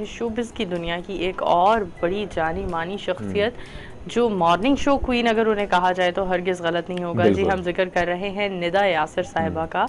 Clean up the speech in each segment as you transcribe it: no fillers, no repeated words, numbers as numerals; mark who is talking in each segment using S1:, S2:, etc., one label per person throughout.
S1: हैं शोबिज़ की दुनिया की एक और बड़ी जानी मानी शख्सियत, जो मॉर्निंग शो क्वीन अगर उन्हें कहा जाए तो हरगिज़ गलत नहीं होगा। जी, हम जिक्र कर रहे हैं निदा यासिर साहिबा का,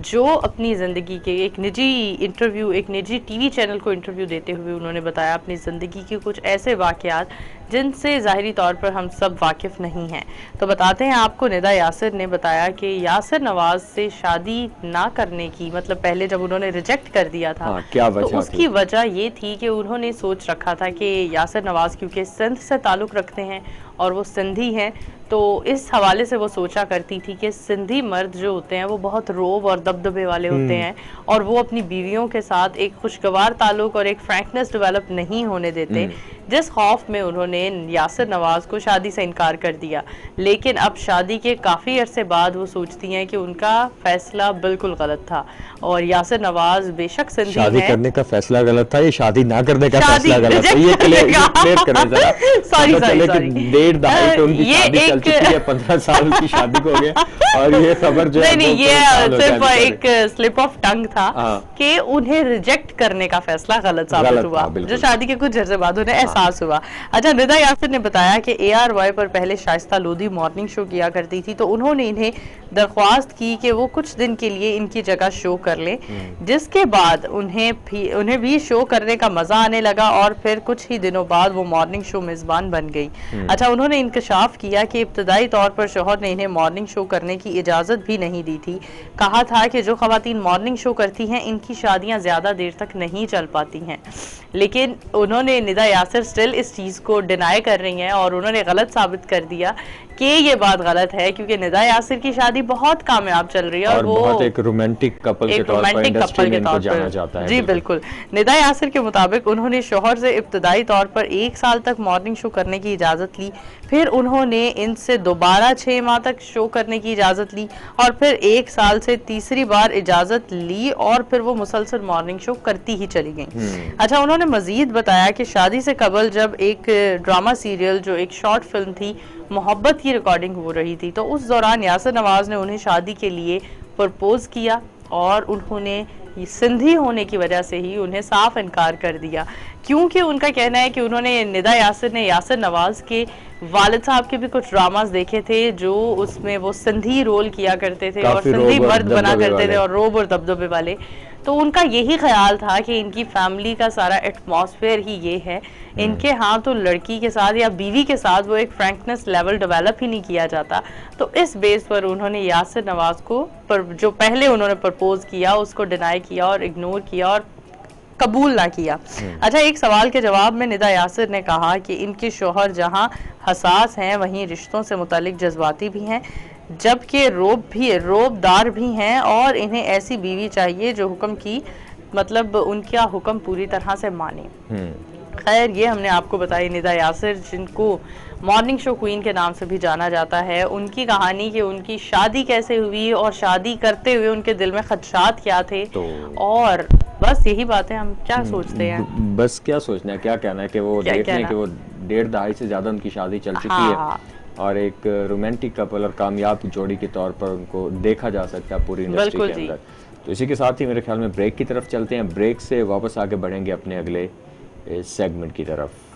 S1: जो अपनी ज़िंदगी के एक निजी इंटरव्यू, एक निजी टीवी चैनल को इंटरव्यू देते हुए उन्होंने बताया अपनी ज़िंदगी के कुछ ऐसे वाक़यात जिनसे ज़ाहिरी तौर पर हम सब वाकिफ़ नहीं हैं। तो बताते हैं आपको, निदा यासिर ने बताया कि यासिर नवाज़ से शादी ना करने की, मतलब पहले जब उन्होंने रिजेक्ट कर दिया था,
S2: क्या
S1: तो
S2: वजह
S1: उसकी वजह ये थी कि उन्होंने सोच रखा था कि यासिर नवाज़ क्योंकि सिंध से ताल्लुक़ रखते हैं और वो सिंधी हैं, तो इस हवाले से वो सोचा करती थी कि सिंधी मर्द जो होते हैं वो बहुत रोब और दबदबे वाले होते हैं और वो अपनी बीवियों के साथ एक खुशगवार ताल्लुक़ और एक फ्रैंकनेस डेवलप नहीं होने देते, जिस खौफ में उन्होंने यासिर नवाज़ को शादी से इनकार कर दिया। लेकिन अब शादी के काफ़ी अरसे बाद वो सोचती हैं कि उनका फ़ैसला बिल्कुल गलत था और यासिर नवाज़ बेशक सिंधी हैं।
S2: शादी करने का फैसला गलत था, ये शादी ना करने का फैसला गलत था, ये क्लियर करें जरा।
S1: सॉरी,
S2: डेढ़ दहाई पे उनकी शादी चल चुकी है, 15 साल की शादी को हो गया और ये खबर जो है
S1: नहीं, ये सिर्फ एक स्लिप ऑफ टंग था कि उन्हें रिजेक्ट करने का फैसला गलत साबित हुआ, जो शादी के कुछ अरसे बाद उन्हें एहसास हुआ। अच्छा, निदा यासिर ने बताया कि ARY पर पहले शाइस्ता लोधी मॉर्निंग शो किया करती थी, तो उन्होंने इन्हें दरख्वास्त की कि वो कुछ दिन के लिए इनकी जगह शो कर लें, जिसके बाद उन्हें भी शो करने का मजा आने लगा और फिर कुछ ही दिनों बाद वो मॉर्निंग शो मेजबान बन गई। अच्छा, उन्होंने इंकशाफ किया कि इब्तदाई तौर पर शौहर ने इन्हें मॉर्निंग शो करने की इजाजत भी नहीं दी थी। कहा था कि जो खवातीन मॉर्निंग शो करती हैं इनकी शादियां ज्यादा देर तक नहीं चल पाती हैं। लेकिन उन्होंने, निदा यासिर स्टिल इस चीज को डिनाई कर रही हैं और उन्होंने गलत साबित कर दिया कि ये बात गलत है, क्योंकि निदा यासिर की शादी बहुत कामयाब चल रही है और वो
S2: बहुत एक रोमांटिक कपल के तौर पर इंडस्ट्री में इनको जाना जाता है।
S1: जी बिल्कुल। निदा यासिर के मुताबिक उन्होंने शौहर से इब्तदाई तौर पर 1 साल तक मॉर्निंग शो करने की इजाजत ली, फिर उन्होंने इनसे दोबारा 6 माह तक शो करने की इजाजत ली और फिर 1 साल से तीसरी बार इजाजत ली और फिर वो मुसलसल मॉर्निंग शो करती ही चली गई। अच्छा, उन्होंने मजीद बताया कि शादी से कबल जब एक ड्रामा सीरियल, जो एक शॉर्ट फिल्म थी, मोहब्बत की रिकॉर्डिंग हो रही थी, तो उस दौरान यासिर नवाज ने उन्हें शादी के लिए प्रपोज किया और उन्होंने सिंधी होने की वजह से ही उन्हें साफ इनकार कर दिया, क्योंकि उनका कहना है कि उन्होंने, निदा यासिर ने यासिर नवाज के वालिद साहब के भी कुछ ड्रामास देखे थे जो उसमें वो सिंधी रोल किया करते थे और सिंधी मर्द बना करते थे और रोब और दबदबे वाले। तो उनका यही ख्याल था कि इनकी फैमिली का सारा एटमॉस्फेयर ही ये है, इनके यहाँ तो लड़की के साथ या बीवी के साथ वो एक फ्रैंकनेस लेवल डेवलप ही नहीं किया जाता। तो इस बेस पर उन्होंने यासिर नवाज को जो पहले उन्होंने प्रपोज किया उसको डिनाई किया और इग्नोर किया और कबूल ना किया। अच्छा, एक सवाल के जवाब में निदा यासिर ने कहा कि इनके शौहर जहां हसास हैं वहीं रिश्तों से मुतालिक जज्बाती भी हैं, जबकि रोबदार भी हैं और इन्हें ऐसी बीवी चाहिए जो हुक्म की, मतलब उनका हुक्म पूरी तरह से माने। खैर, ये हमने आपको बताई निदा यासिर, जिनको मॉर्निंग शो क्वीन के नाम से भी जाना जाता है, उनकी कहानी कि उनकी शादी कैसे हुई और शादी करते हुए उनके दिल में खदशात क्या थे। और बस यही बात है, हम क्या सोचते हैं,
S2: बस क्या सोचना है, क्या कहना है कि वो देख लें कि वो 1.5 दहाई से ज्यादा उनकी शादी चल चुकी है और एक रोमांटिक कपल और कामयाब जोड़ी के तौर पर उनको देखा जा सकता है पूरी इंडस्ट्री के अंदर। तो इसी के साथ ही मेरे ख्याल में ब्रेक की तरफ चलते हैं, ब्रेक से वापस आगे बढ़ेंगे अपने अगले सेगमेंट की तरफ।